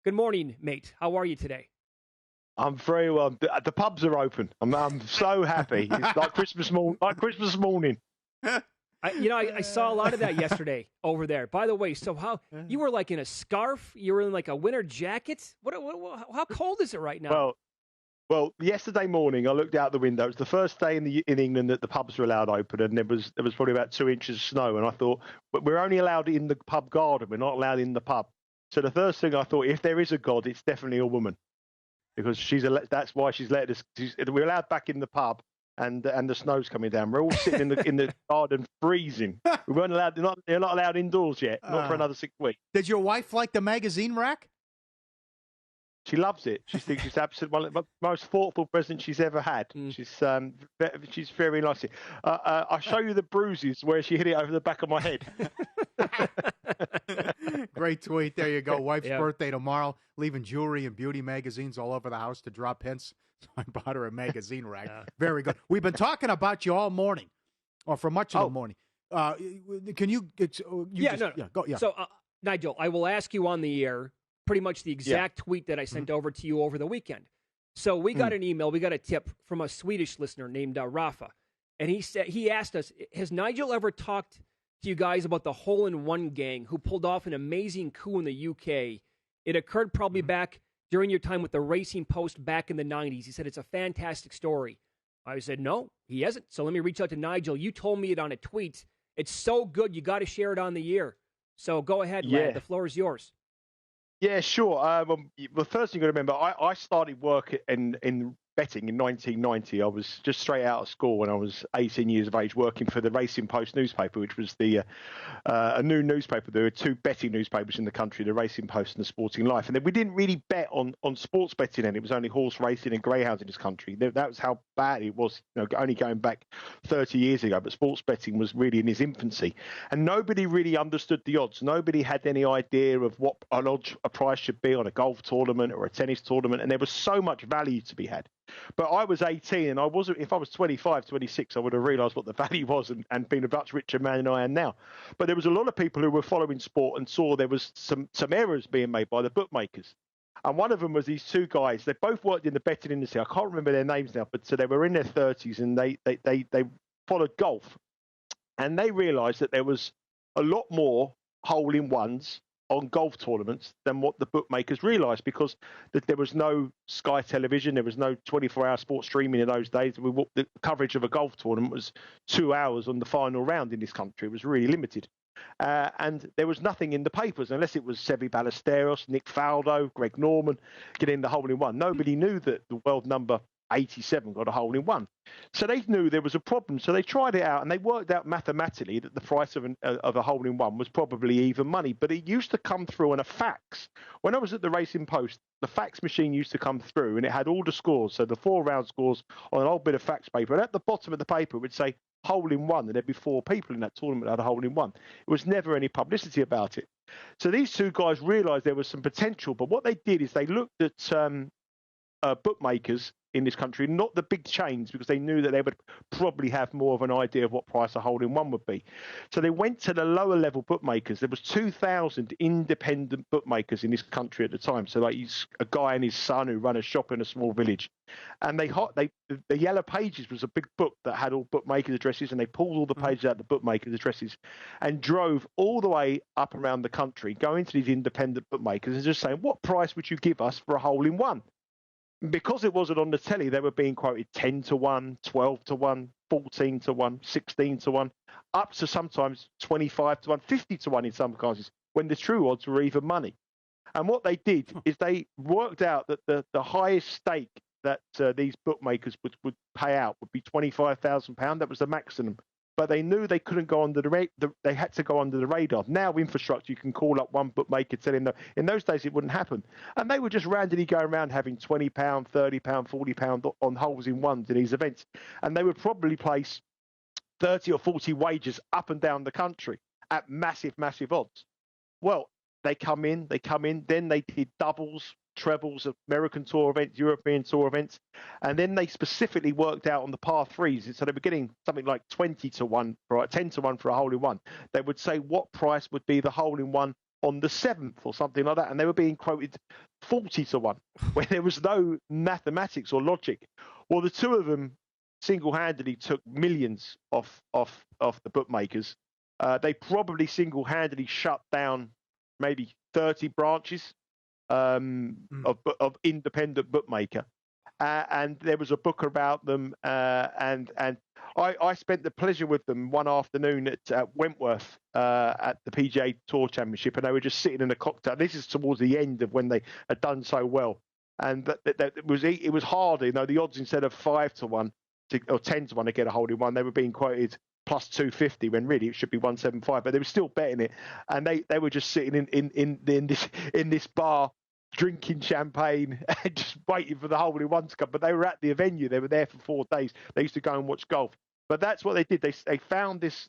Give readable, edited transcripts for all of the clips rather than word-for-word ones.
Good morning, mate. How are you today? I'm very well. The pubs are open. I'm so happy. It's like Christmas morning. Like Christmas morning. I saw a lot of that yesterday over there. By the way, so how you were like in a scarf? You were in like a winter jacket? How cold is it right now? Well, yesterday morning I looked out the window. It was the first day in England that the pubs were allowed open, and there was probably about 2 inches of snow. And I thought, but we're only allowed in the pub garden. We're not allowed in the pub. So the first thing I thought, if there is a God, it's definitely a woman, because that's why she's let us. We're allowed back in the pub, and the snow's coming down. We're all sitting in the garden freezing. We weren't allowed. They're not allowed indoors yet, not for another 6 weeks. Did your wife like the magazine rack? She loves it. She thinks it's absolutely one of the most thoughtful present she's ever had. She's very nice. I'll show you the bruises where she hit it over the back of my head. Great tweet. There you go. Wife's birthday tomorrow. Leaving jewelry and beauty magazines all over the house to drop hints. So I bought her a magazine rack. Yeah. Very good. We've been talking about you all morning, or for much of the morning. Can you? Go. Yeah. So, Nigel, I will ask you on the air pretty much the exact tweet that I sent over to you over the weekend. So we got an email, we got a tip from a Swedish listener named Rafa, and he asked us, has Nigel ever talked to you guys about the hole-in-one gang who pulled off an amazing coup in the UK? It occurred probably back during your time with the Racing Post back in the 90s. He said it's a fantastic story. I said, no, he hasn't. So let me reach out to Nigel. You told me it on a tweet. It's so good, you got to share it on the air. So go ahead, lad. The floor is yours. Yeah, sure. Well, first thing you got to remember, I started work in betting in 1990. I was just straight out of school when I was 18 years of age, working for the Racing Post newspaper, which was a new newspaper. There were two betting newspapers in the country, the Racing Post and the Sporting Life. And then we didn't really bet on sports betting then. It was only horse racing and greyhounds in this country. That was how bad it was, only going back 30 years ago. But sports betting was really in its infancy. And nobody really understood the odds. Nobody had any idea of what a price should be on a golf tournament or a tennis tournament. And there was so much value to be had. But I was 18, and if I was 25, 26, I would have realised what the value was and been a much richer man than I am now. But there was a lot of people who were following sport and saw there was some errors being made by the bookmakers. And one of them was these two guys. They both worked in the betting industry. I can't remember their names now, but so they were in their 30s, and they followed golf. And they realised that there was a lot more hole-in-ones on golf tournaments than what the bookmakers realised, because there was no Sky Television, there was no 24-hour sports streaming in those days. The coverage of a golf tournament was 2 hours on the final round in this country. It was really limited. And there was nothing in the papers, unless it was Seve Ballesteros, Nick Faldo, Greg Norman getting the hole-in-one. Nobody knew that the world number 87 got a hole-in-one. So they knew there was a problem. So they tried it out, and they worked out mathematically that the price of a hole-in-one was probably even money. But it used to come through on a fax. When I was at the Racing Post, the fax machine used to come through, and it had all the scores. So the 4-round scores on an old bit of fax paper. And at the bottom of the paper, it would say hole-in-one, and there'd be 4 people in that tournament that had a hole-in-one. It was never any publicity about it. So these two guys realised there was some potential. But what they did is they looked at bookmakers in this country, not the big chains, because they knew that they would probably have more of an idea of what price a hole-in-one would be. So they went to the lower level bookmakers. There was 2,000 independent bookmakers in this country at the time. So like a guy and his son who run a shop in a small village. And the Yellow Pages was a big book that had all bookmakers' addresses, and they pulled all the pages out of the bookmakers' addresses and drove all the way up around the country, going to these independent bookmakers and just saying, what price would you give us for a hole-in-one? Because it wasn't on the telly, they were being quoted 10 to 1, 12 to 1, 14 to 1, 16 to 1, up to sometimes 25 to 1, 50 to 1 in some cases, when the true odds were even money. And what they did is they worked out that the highest stake that these bookmakers would pay out would be £25,000. That was the maximum. But they knew they couldn't go under they had to go under the radar. Now, infrastructure, you can call up one bookmaker telling them. In those days, it wouldn't happen. And they were just randomly going around having £20, £30, £40 on holes-in-ones in these events. And they would probably place 30 or 40 wagers up and down the country at massive, massive odds. Well, they come in, then they did doubles, trebles, American Tour events, European Tour events, and then they specifically worked out on the par threes. So they were getting something like 20 to 1 for 10 to 1 for a hole-in-one. They would say what price would be the hole-in-one on the 7th or something like that, and they were being quoted 40-1 when there was no mathematics or logic. Well, the two of them single-handedly took millions off the bookmakers. They probably single-handedly shut down maybe 30 branches of independent bookmaker. And there was a book about them, and I spent the pleasure with them one afternoon at Wentworth at the PGA Tour Championship, and they were just sitting in a cocktail. This is towards the end of when they had done so well, and it was hard. You know, the odds instead of 5-1 or 10-1 to get a hole in one, they were being quoted plus 250 when really it should be 175, but they were still betting it, and they were just sitting in this bar, drinking champagne and just waiting for the hole in one to come. But they were at the venue. They were there for 4 days. They used to go and watch golf. But that's what they did. They found this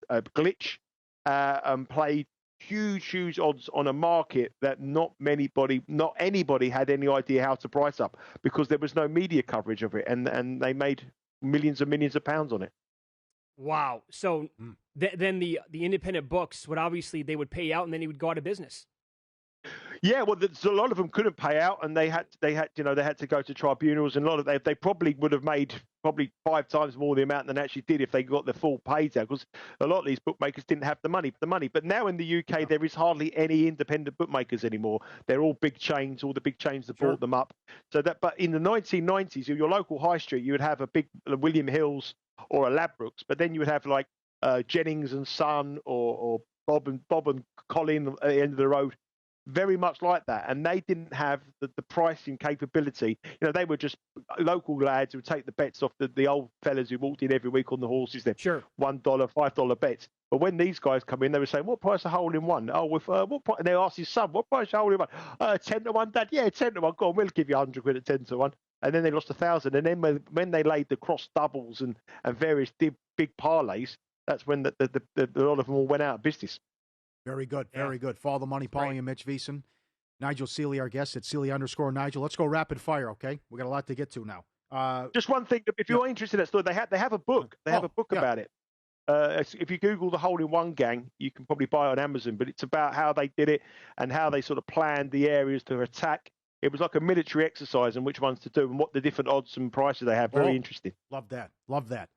glitch and played huge odds on a market that not anybody had any idea how to price up, because there was no media coverage of it, and they made millions and millions of pounds on it. Wow. So then the independent books would obviously, they would pay out, and then he would go out of business. Yeah, well, a lot of them couldn't pay out, and they had to go to tribunals, and a lot of they probably would have made 5 times more the amount than they actually did if they got the full pays out, because a lot of these bookmakers didn't have the money. But now in the UK, there is hardly any independent bookmakers anymore. They're all big chains, all the big chains that bought them up. But in the 1990s, in your local high street, you would have a big William Hills or a Ladbrokes, but then you would have like Jennings and Son or Bob and Colin at the end of the road. Very much like that, and they didn't have the pricing capability. You know, they were just local lads who would take the bets off the old fellas who walked in every week on the horses. Then $1, $5 bets. But when these guys come in, they were saying, "What price a hole in one?" Oh, with what price? And they asked his son, "What price a hole in one?" 10-1, Dad. Yeah, 10-1. Go on, we'll give you 100 quid at 10-1. And then they lost 1,000. And then when they laid the cross doubles and various big parlays, that's when a lot of them all went out of business. Very good. Very good. Follow the money, Paulie and Mitch VSiN. Nigel Seeley, our guest, at Seeley_Nigel. Let's go rapid fire, okay? We got a lot to get to now. Just one thing, if you're interested in that story, they have a book. They have a book about it. If you Google the Hole in One Gang, you can probably buy it on Amazon, but it's about how they did it and how they sort of planned the areas to attack. It was like a military exercise and which ones to do and what the different odds and prices they have. Very interesting. Love that.